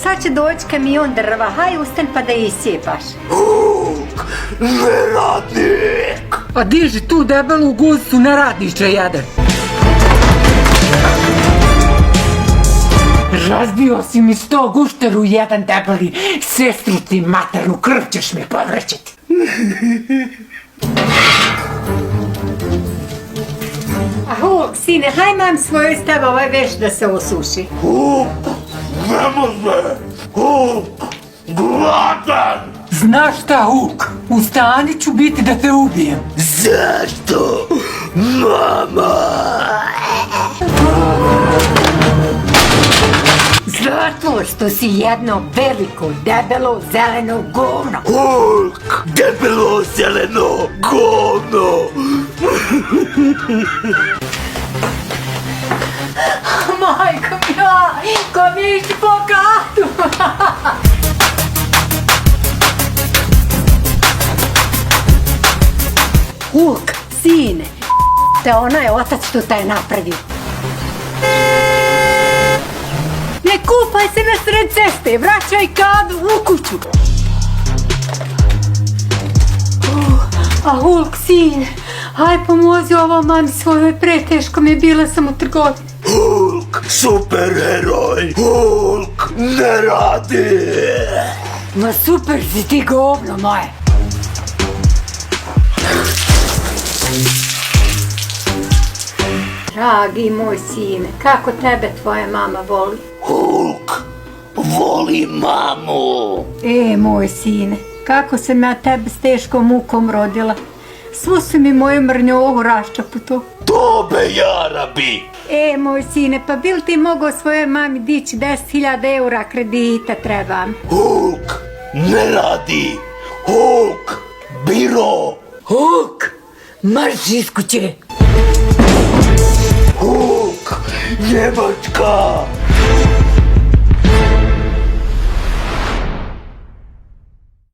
sad će doći kamion drva, haj ustan pa da isjepaš. Hulk, neradnik! A diži tu debelu guzicu, neradniče jedan. Razbio si mi 100 gušteru jedan debeli, sestru ti maternu, krv ćeš mi povrećiti. A Hulk, sine, haj mam svoj stav ovaj veš da se osuši. Hulk, ne može! Hulk, gladan! Znaš šta, Hulk, u stanju ću biti da te ubijem. Zašto, mama? Zato što si jedno veliko, debelo, zeleno govno. Hulk, debelo zeleno govno! Majko mila, ko mi ići po katu. Hulk, sine, te onaj otac što te je napravio. Ne kupaj se na sred ceste, vraćaj kadu u kuću. A Hulk, sine, haj pomozi ovo mami svojoj, preteško mi je, bila sam u trgovini. Hulk, superheroj! Hulk, ne radi! Ma super si ti govno moje. Dragi moj sine, kako tebe tvoja mama voli? Hulk, voli mamu! Moj sine, kako sam ja tebe s teškom mukom rodila. Svu si mi moju mrnjovu raščaputu. Tobe jarabi! Moj sine, pa bil ti mogao svojoj mami dići 10.000 eura kredita trebam? Hulk, ne radi! Hulk, biro! Hulk, marš iz kuće. Hulk, Njemačka!